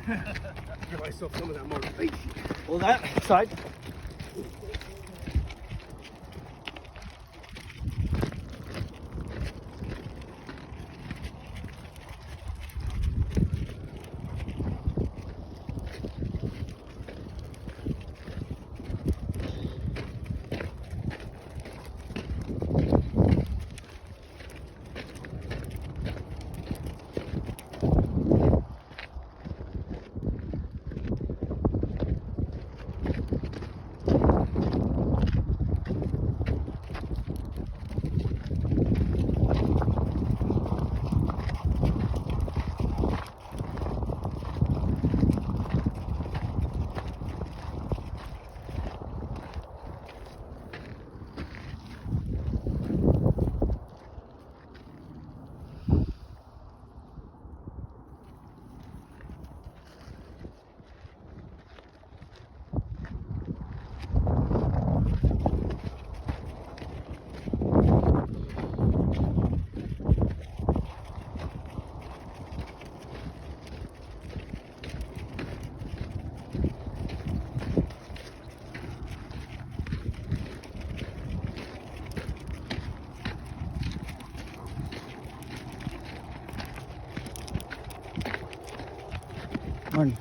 Give myself some of that motivation. Well, that side. Morning.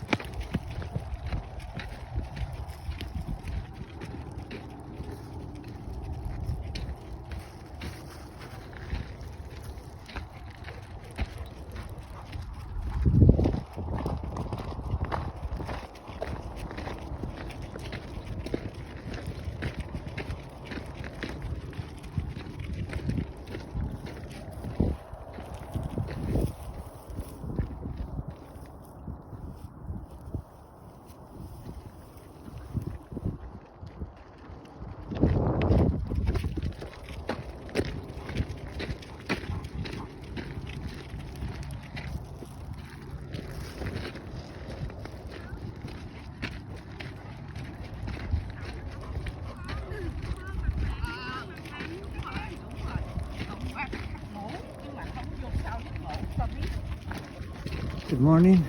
Good morning.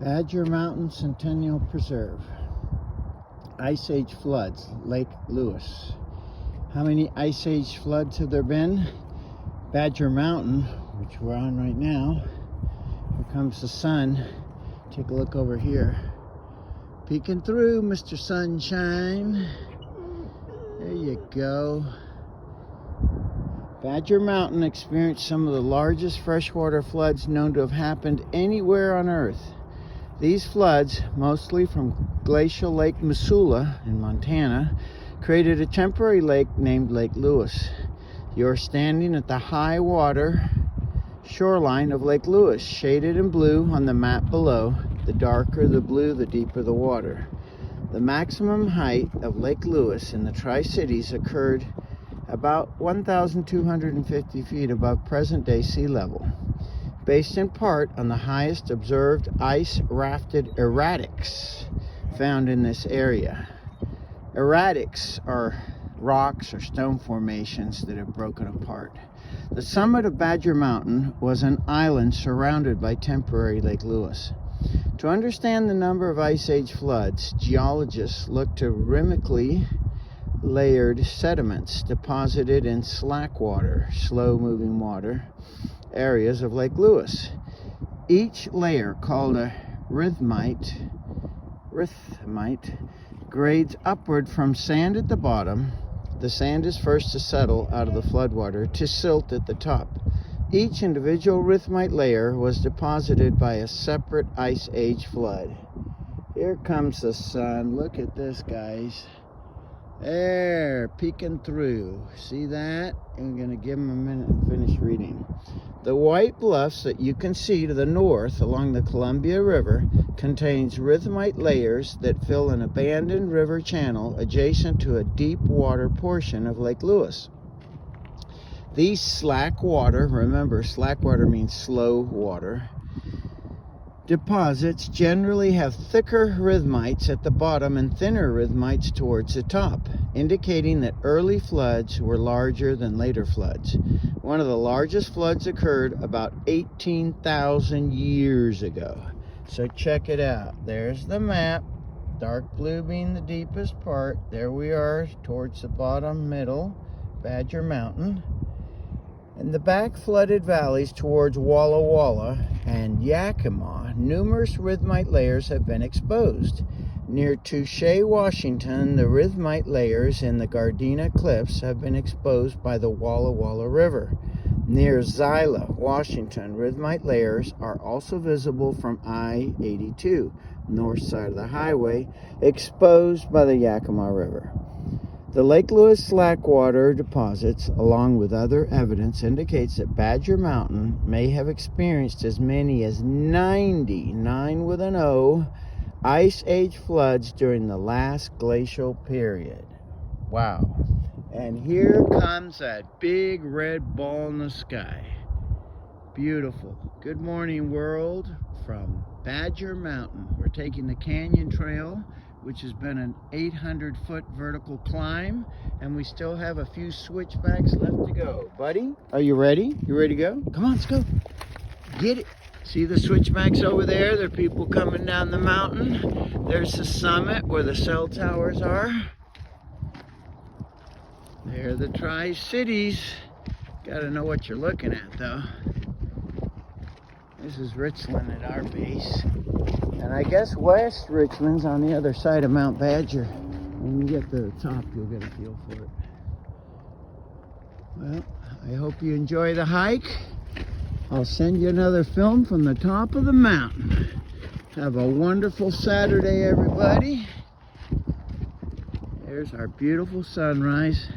Badger Mountain Centennial Preserve. Ice Age floods, Lake Lewis. How many Ice Age floods have there been? Badger Mountain, which we're on right now. Here comes the sun. Take a look over here. Peeking through, Mr. Sunshine. There you go. Badger Mountain experienced some of the largest freshwater floods known to have happened anywhere on Earth. These floods, mostly from glacial Lake Missoula in Montana, created a temporary lake named Lake Lewis. You're standing at the high water shoreline of Lake Lewis, shaded in blue on the map below. The darker the blue, the deeper the water. The maximum height of Lake Lewis in the Tri-Cities occurred about 1,250 feet above present-day sea level, based in part on the highest observed ice-rafted erratics found in this area. Erratics are rocks or stone formations that have broken apart. The summit of Badger Mountain was an island surrounded by temporary Lake Lewis. To understand the number of Ice Age floods, geologists look to rimically layered sediments deposited in slack water, slow-moving water, areas of Lake Lewis. Each layer, called a rhythmite, grades upward from sand at the bottom. The sand is first to settle out of the floodwater to silt at the top. Each individual rhythmite layer was deposited by a separate Ice Age flood. Here comes the sun. Look at this, guys. There, peeking through. See that? I'm going to give them a minute and finish reading. The white bluffs that you can see to the north along the Columbia River contains rhythmite layers that fill an abandoned river channel adjacent to a deep water portion of Lake Lewis. These slack water, remember slack water means slow water, deposits generally have thicker rhythmites at the bottom and thinner rhythmites towards the top, indicating that early floods were larger than later floods. One of the largest floods occurred about 18,000 years ago. So check it out. There's the map, dark blue being the deepest part. There we are towards the bottom middle, Badger Mountain. In the back flooded valleys towards Walla Walla and Yakima, numerous rhythmite layers have been exposed. Near Touche, Washington, the rhythmite layers in the Gardena Cliffs have been exposed by the Walla Walla River. Near Zyla, Washington, rhythmite layers are also visible from I-82, north side of the highway, exposed by the Yakima River. The Lake Lewis slackwater deposits, along with other evidence, indicates that Badger Mountain may have experienced as many as 99 with an O, Ice Age floods during the last glacial period. Wow. And here comes that big red ball in the sky. Beautiful. Good morning, world, from Badger Mountain. We're taking the Canyon Trail, which has been an 800-foot vertical climb, and we still have a few switchbacks left to go. Buddy, are you ready? You ready to go? Come on, let's go. Get it. See the switchbacks over there? There are people coming down the mountain. There's the summit where the cell towers are. There are the Tri-Cities. Gotta know what you're looking at, though. This is Richland at our base. And I guess West Richland's on the other side of Mount Badger. When you get to the top, you'll get a feel for it. Well, I hope you enjoy the hike. I'll send you another film from the top of the mountain. Have a wonderful Saturday, everybody. There's our beautiful sunrise.